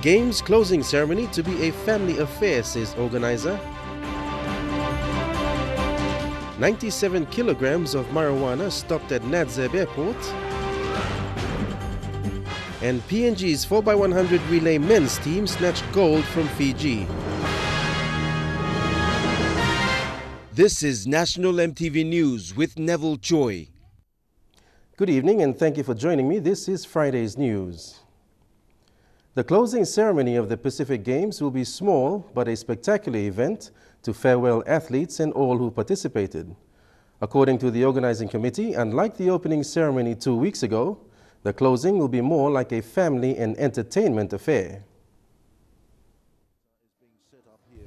Games closing ceremony to be a family affair, says organizer. 97 kilograms of marijuana stopped at Nadzab Airport. And PNG's 4x100 relay men's team snatched gold from Fiji. This is National EMTV News with Neville Choi. Good evening and thank you for joining me. This is Friday's news. The closing ceremony of the Pacific Games will be small but a spectacular event to farewell athletes and all who participated. According to the organizing committee, unlike the opening ceremony 2 weeks ago, the closing will be more like a family and entertainment affair.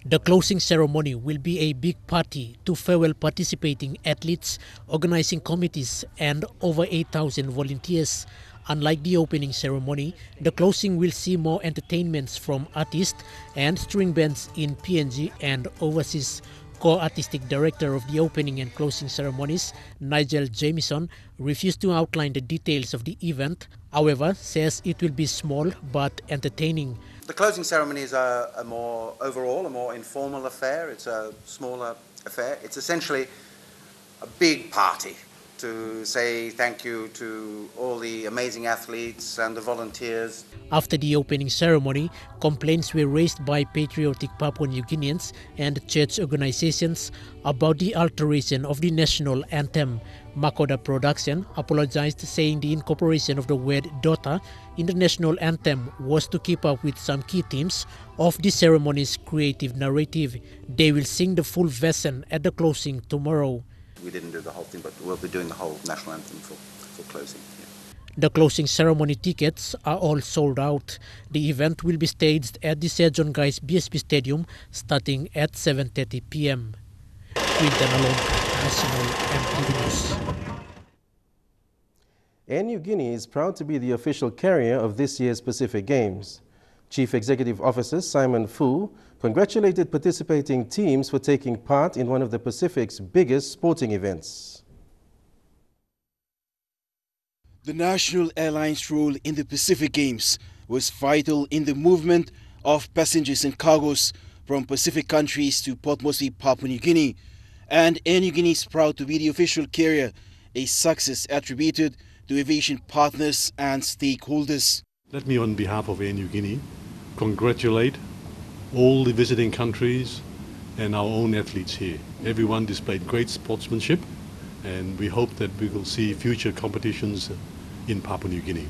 The closing ceremony will be a big party to farewell participating athletes, organizing committees, and over 8,000 volunteers. Unlike the opening ceremony, the closing will see more entertainments from artists and string bands in PNG and overseas. Co-artistic director of the opening and closing ceremonies, Nigel Jamieson, refused to outline the details of the event, however, says it will be small but entertaining. The closing ceremony is a more informal affair. It's a smaller affair. It's essentially a big party to say thank you to all the amazing athletes and the volunteers. After the opening ceremony, complaints were raised by patriotic Papua New Guineans and church organizations about the alteration of the national anthem. Makoda Production apologized, saying the incorporation of the word daughter in the national anthem was to keep up with some key themes of the ceremony's creative narrative. They will sing the full version at the closing tomorrow. We didn't do the whole thing, but we'll be doing the whole national anthem for closing. Yeah. The closing ceremony tickets are all sold out. The event will be staged at the Sir John Guy's BSP Stadium starting at 7:30 p.m. Quinton Alone, National EMTV News. Air New Guinea is proud to be the official carrier of this year's Pacific Games. Chief Executive Officer Simon Fu congratulated participating teams for taking part in one of the Pacific's biggest sporting events. The national airline's role in the Pacific Games was vital in the movement of passengers and cargoes from Pacific countries to Port Moresby, Papua New Guinea. And Air New Guinea is proud to be the official carrier, a success attributed to aviation partners and stakeholders. Let me, on behalf of Air New Guinea, congratulate all the visiting countries and our own athletes here. Everyone displayed great sportsmanship, and we hope that we will see future competitions in Papua New Guinea.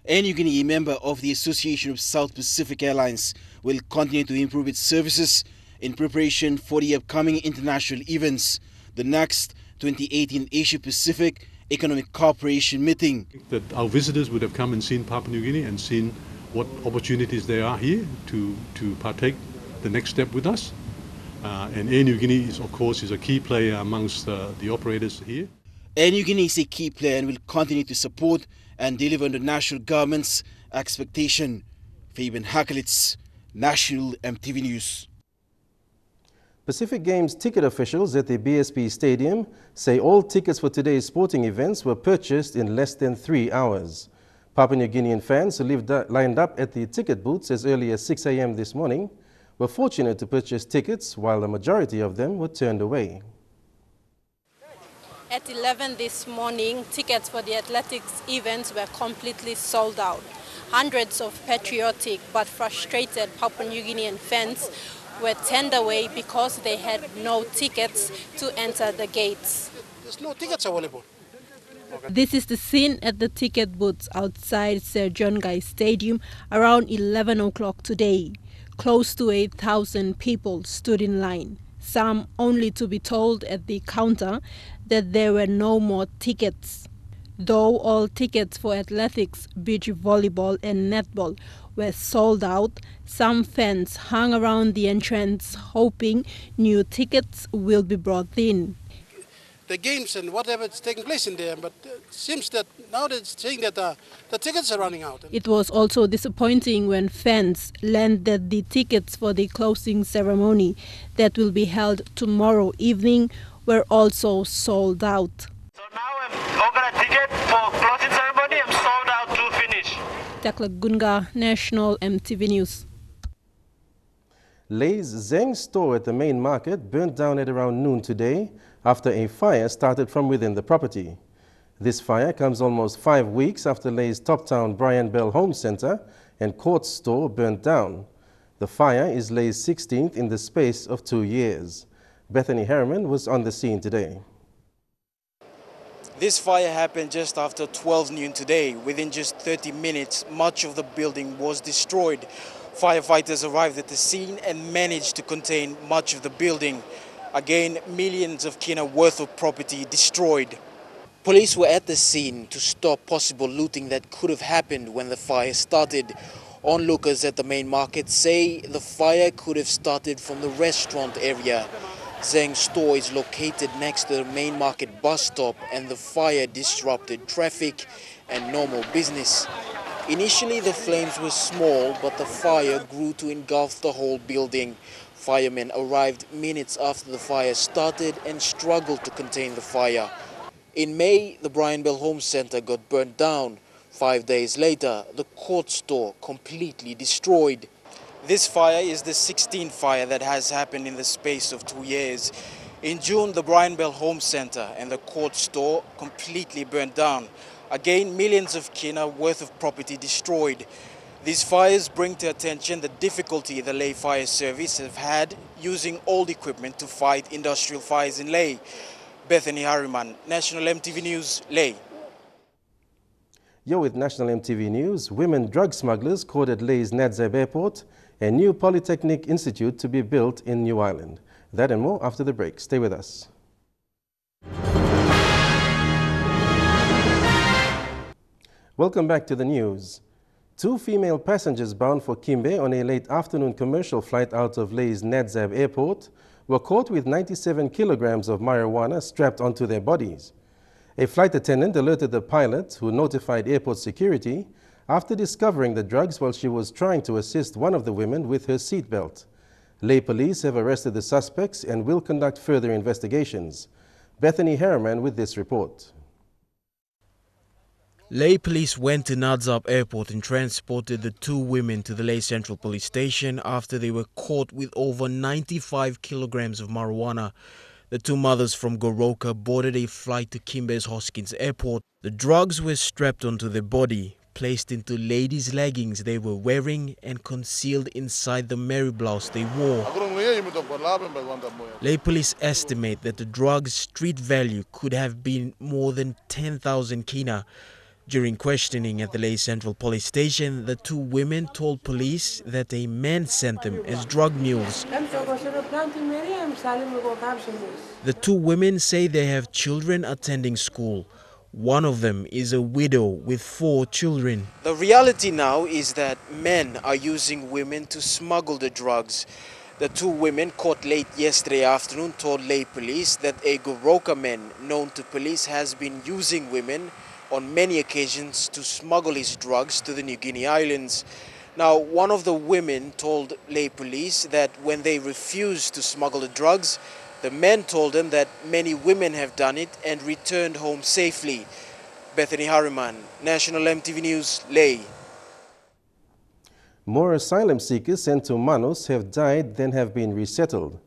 Air New Guinea, a member of the Association of South Pacific Airlines, will continue to improve its services in preparation for the upcoming international events, the next 2018 Asia Pacific Economic Cooperation meeting. That our visitors would have come and seen Papua New Guinea and seen what opportunities there are here to partake the next step with us. And Air New Guinea is, of course, a key player amongst the operators here. Air New Guinea is a key player and will continue to support and deliver on the national government's expectation. Fabian Hakelitz, National EMTV News. Pacific Games ticket officials at the BSP Stadium say all tickets for today's sporting events were purchased in less than 3 hours. Papua New Guinean fans who lined up at the ticket booths as early as 6 a.m. this morning were fortunate to purchase tickets, while the majority of them were turned away. At 11 this morning, tickets for the athletics events were completely sold out. Hundreds of patriotic but frustrated Papua New Guinean fans were turned away because they had no tickets to enter the gates. There's no tickets available. This is the scene at the ticket booths outside Sir John Guy Stadium around 11 o'clock today. Close to 8,000 people stood in line, some only to be told at the counter that there were no more tickets. Though all tickets for athletics, beach volleyball and netball were sold out, some fans hung around the entrance hoping new tickets will be brought in. The games and whatever is taking place in there, but it seems that now they're saying that the tickets are running out. It was also disappointing when fans learned that the tickets for the closing ceremony that will be held tomorrow evening were also sold out. So now I've got a ticket for closing ceremony. I'm sold out to finish. Tekla Gunga, National EMTV News. Lay's Zeng store at the main market burnt down at around noon today after a fire started from within the property. This fire comes almost 5 weeks after Lay's Toptown Brian Bell Home Center and Courts store burnt down. The fire is Lay's 16th in the space of 2 years. Bethany Harriman was on the scene today. This fire happened just after 12 noon today. Within just 30 minutes, much of the building was destroyed. Firefighters arrived at the scene and managed to contain much of the building. Again, millions of kina worth of property destroyed. Police were at the scene to stop possible looting that could have happened when the fire started. Onlookers at the main market say the fire could have started from the restaurant area. Zeng's store is located next to the main market bus stop, and the fire disrupted traffic and normal business. Initially, the flames were small, but the fire grew to engulf the whole building. Firemen arrived minutes after the fire started and struggled to contain the fire. In May, the Brian Bell Home Center got burnt down. 5 days later, the Court store completely destroyed. This fire is the 16th fire that has happened in the space of 2 years. In June, the Brian Bell Home Center and the Court store completely burnt down. Again, millions of kina worth of property destroyed. These fires bring to attention the difficulty the Leh Fire Service have had using old equipment to fight industrial fires in Leh. Bethany Harriman, National EMTV News, Leh. You're with National EMTV News. Women drug smugglers caught at Leh's Nadzab Airport, a new polytechnic institute to be built in New Ireland. That and more after the break. Stay with us. Welcome back to the news. 2 female passengers bound for Kimbe on a late afternoon commercial flight out of Leh's Nadzab Airport were caught with 97 kilograms of marijuana strapped onto their bodies. A flight attendant alerted the pilot, who notified airport security, after discovering the drugs while she was trying to assist one of the women with her seatbelt. Leh police have arrested the suspects and will conduct further investigations. Bethany Harriman with this report. Leh police went to Nadzab Airport and transported the 2 women to the Leh Central Police Station after they were caught with over 95 kilograms of marijuana. The 2 mothers from Goroka boarded a flight to Kimbe's Hoskins Airport. The drugs were strapped onto their body, placed into ladies' leggings they were wearing, and concealed inside the Mary blouse they wore. Leh police estimate that the drugs' street value could have been more than 10,000 kina. During questioning at the Leh Central Police Station, the 2 women told police that a man sent them as drug mules. The 2 women say they have children attending school. One of them is a widow with 4 children. The reality now is that men are using women to smuggle the drugs. The 2 women caught late yesterday afternoon told Leh police that a Goroka man known to police has been using women on many occasions to smuggle his drugs to the New Guinea Islands. Now, one of the women told Leh police that when they refused to smuggle the drugs, the men told them that many women have done it and returned home safely. Bethany Harriman, National EMTV News, Leh. More asylum seekers sent to Manus have died than have been resettled.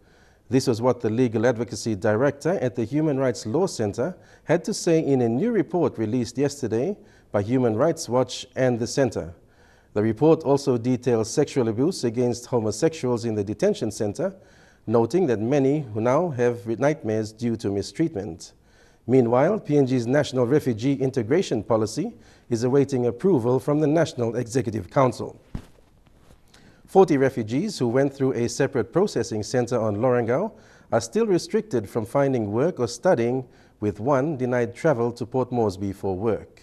This was what the Legal Advocacy Director at the Human Rights Law Center had to say in a new report released yesterday by Human Rights Watch and the Center. The report also details sexual abuse against homosexuals in the detention center, noting that many who now have nightmares due to mistreatment. Meanwhile, PNG's National Refugee Integration Policy is awaiting approval from the National Executive Council. 40 refugees who went through a separate processing center on Lorengau are still restricted from finding work or studying, with 1 denied travel to Port Moresby for work.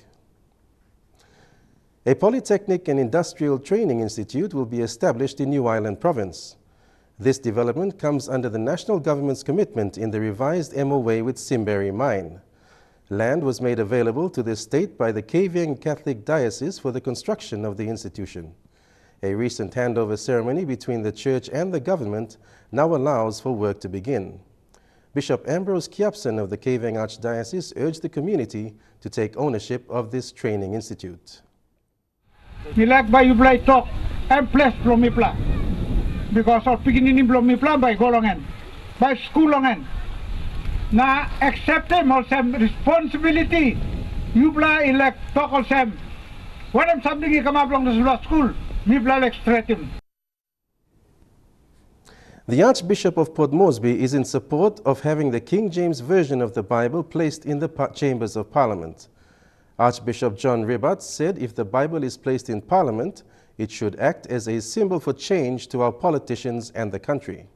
A Polytechnic and Industrial Training Institute will be established in New Ireland Province. This development comes under the national government's commitment in the revised MOA with Simberry Mine. Land was made available to the state by the Kavieng Catholic Diocese for the construction of the institution. A recent handover ceremony between the church and the government now allows for work to begin. Bishop Ambrose Kiapson of the Kavieng Archdiocese urged the community to take ownership of this training institute. The Milak ba yublay talk and plus plomipla. Because of beginning plomipla by golongan, by schoolongan. Na accept them some responsibility. Yubla elect talk some. When I'm something he come up along the school, Mibla like straight him. The Archbishop of Port Moresby is in support of having the King James Version of the Bible placed in the chambers of Parliament. Archbishop John Ribbart said if the Bible is placed in Parliament, it should act as a symbol for change to our politicians and the country.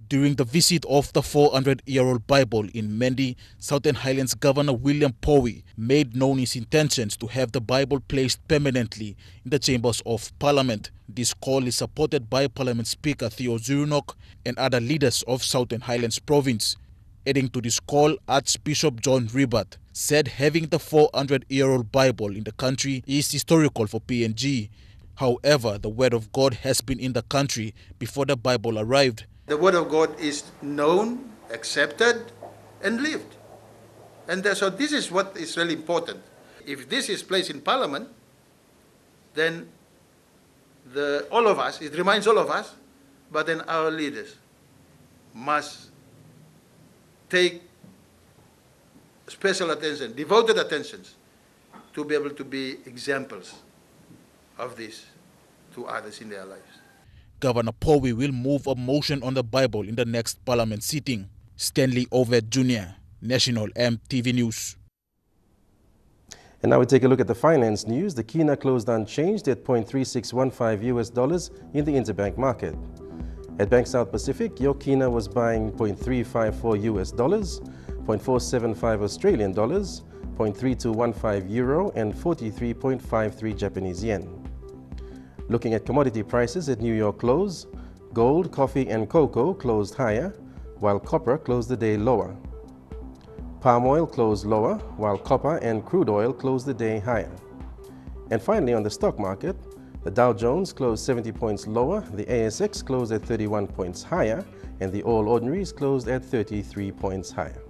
During the visit of the 400-year-old Bible in Mendi, Southern Highlands Governor William Powie made known his intentions to have the Bible placed permanently in the chambers of Parliament. This call is supported by Parliament Speaker Theo Zurunok and other leaders of Southern Highlands Province. Adding to this call, Archbishop John Ribbart said having the 400-year-old Bible in the country is historical for PNG. However, the Word of God has been in the country before the Bible arrived. The Word of God is known, accepted, and lived. And so this is what is really important. If this is placed in Parliament, then all of us, it reminds all of us, but then our leaders must take special attention, devoted attentions, to be able to be examples of this to others in their lives. Governor Powie will move a motion on the Bible in the next Parliament sitting. Stanley Ovett Jr., National EMTV News. And now we take a look at the finance news. The Kina closed unchanged at $0.3615 in the interbank market. At Bank South Pacific, your Kina was buying $0.354 $0.475 Australian dollars, $0.3215 euro, and 43.53 Japanese yen. Looking at commodity prices at New York close, gold, coffee, and cocoa closed higher, while copper closed the day lower. Palm oil closed lower, while copper and crude oil closed the day higher. And finally, on the stock market, the Dow Jones closed 70 points lower, the ASX closed at 31 points higher, and the All Ordinaries closed at 33 points higher.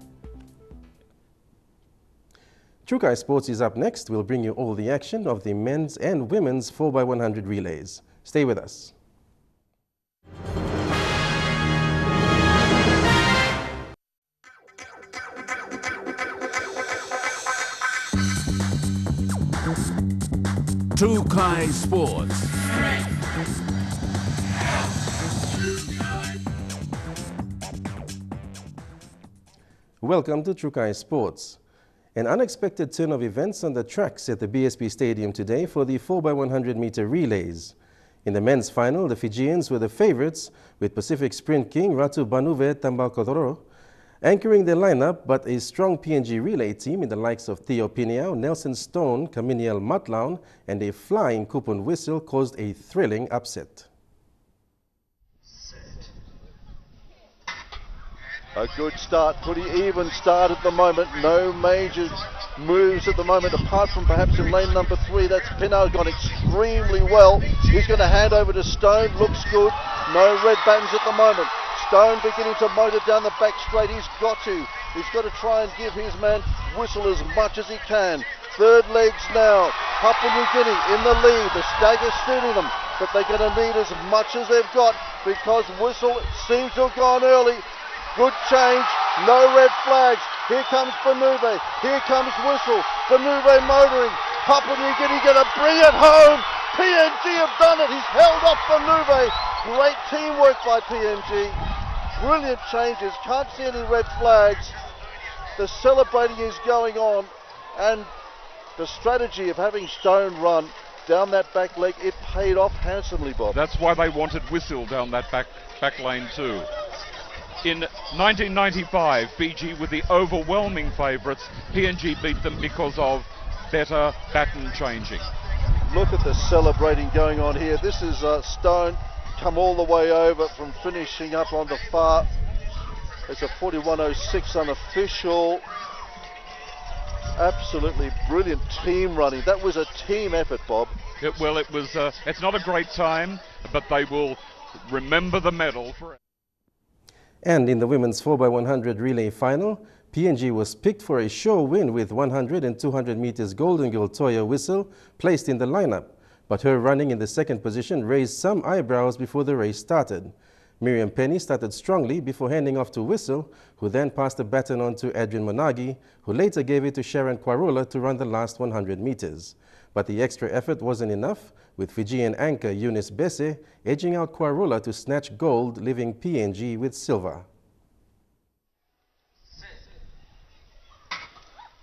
Trukai Sports is up next. We'll bring you all the action of the men's and women's 4x100 relays. Stay with us. Trukai Sports. Welcome to Trukai Sports. An unexpected turn of events on the tracks at the BSP Stadium today for the 4x100 meter relays. In the men's final, the Fijians were the favorites, with Pacific Sprint King Ratu Banuve Tambakodoro anchoring their lineup, but a strong PNG relay team in the likes of Theo Pineau, Nelson Stone, Kaminiel Matlaun, and a flying Kupun whistle caused a thrilling upset. A good start, pretty even start at the moment. No major moves at the moment, apart from perhaps in lane number 3. That's Pineau, gone extremely well. He's going to hand over to Stone. Looks good. No red buttons at the moment. Stone beginning to motor down the back straight. He's got to try and give his man Whistle as much as he can. Third legs now. Papua New Guinea in the lead. The stagger's suiting them, but they're going to need as much as they've got, because Whistle seems to have gone early. Good change, no red flags. Here comes Banuve, here comes Whistle. Banuve motoring. Papua New Guinea going to bring it home. PNG have done it. He's held off Banuve. Great teamwork by PNG. Brilliant changes. Can't see any red flags. The celebrating is going on, and the strategy of having Stone run down that back leg, it paid off handsomely, Bob. That's why they wanted Whistle down that back lane too. In 1995, Fiji were the overwhelming favourites. PNG beat them because of better baton changing. Look at the celebrating going on here. This is Stone come all the way over from finishing up on the far. It's a 41.06 unofficial. Absolutely brilliant team running. That was a team effort, Bob. It's not a great time, but they will remember the medal forever. And in the women's 4x100 relay final, PNG was picked for a sure win with 100 and 200 meters Golden Girl Toya Whistle placed in the lineup, but her running in the second position raised some eyebrows before the race started. Miriam Penny started strongly before handing off to Whistle, who then passed the baton on to Adrian Monagi, who later gave it to Sharon Quarula to run the last 100 meters. But the extra effort wasn't enough, with Fijian anchor Eunice Bese edging out Quarula to snatch gold, leaving PNG with silver.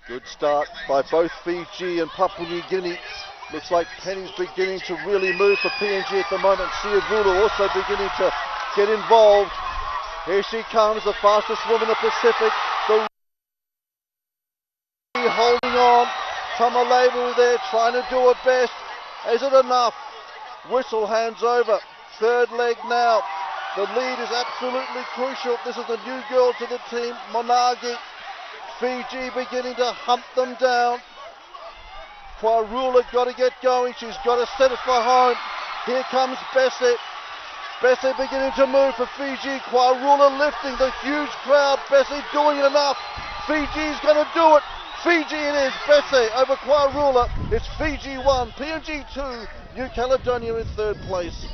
Good start by both Fiji and Papua New Guinea. Looks like Penny's beginning to really move for PNG at the moment. Siavulu also beginning to get involved. Here she comes, the fastest woman in the Pacific. The holding on. Tamalevu there trying to do her best. Is it enough? Whistle hands over. Third leg now. The lead is absolutely crucial. This is the new girl to the team, Monagi. Fiji beginning to hunt them down. Quarula got to get going. She's got to set it for home. Here comes Bessie. Bessie beginning to move for Fiji. Quarula lifting the huge crowd. Bessie doing enough. Fiji's going to do it. Fiji it is. Bessie over Quarula. It's Fiji 1, PNG 2, New Caledonia in third place.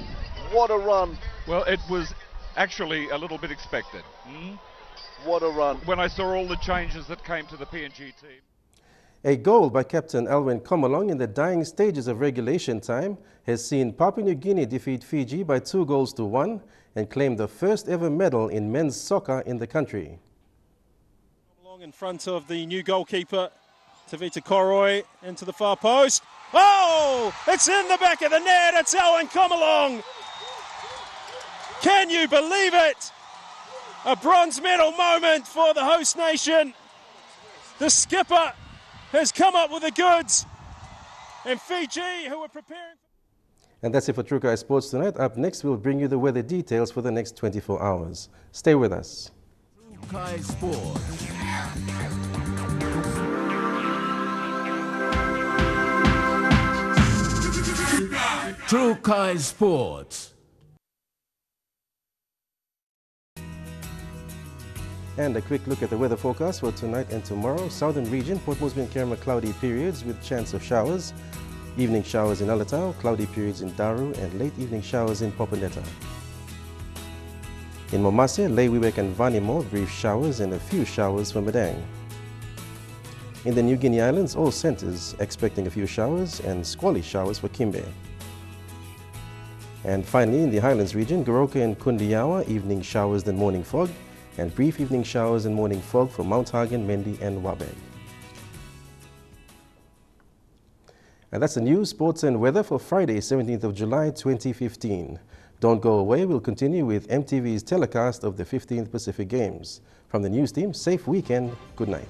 What a run. Well, it was actually a little bit expected. What a run. When I saw all the changes that came to the PNG team. A goal by Captain Alwyn Comalong in the dying stages of regulation time has seen Papua New Guinea defeat Fiji by 2-1 and claim the first ever medal in men's soccer in the country. Along in front of the new goalkeeper, Tavita Koroi into the far post. Oh, it's in the back of the net. It's Alwyn Comalong. Can you believe it? A bronze medal moment for the host nation. The skipper has come up with the goods, and Fiji, who are preparing. And that's it for Trukai Sports tonight. Up next, we'll bring you the weather details for the next 24 hours. Stay with us. Trukai Sports. Trukai Sports. And a quick look at the weather forecast for tonight and tomorrow. Southern region, Port Moresby and Kerma, cloudy periods with chance of showers. Evening showers in Alatau, cloudy periods in Daru, and late evening showers in Poponeta. In Momase, Lei-Wewek and Vanimo, brief showers and a few showers for Madang. In the New Guinea Islands, all centers expecting a few showers and squally showers for Kimbe. And finally, in the Highlands region, Goroka and Kundiawa, evening showers then morning fog, and brief evening showers and morning fog for Mount Hagen, Mendi, and Wabeg. And that's the news, sports, and weather for Friday, 17th of July, 2015. Don't go away. We'll continue with MTV's telecast of the 15th Pacific Games. From the news team, safe weekend. Good night.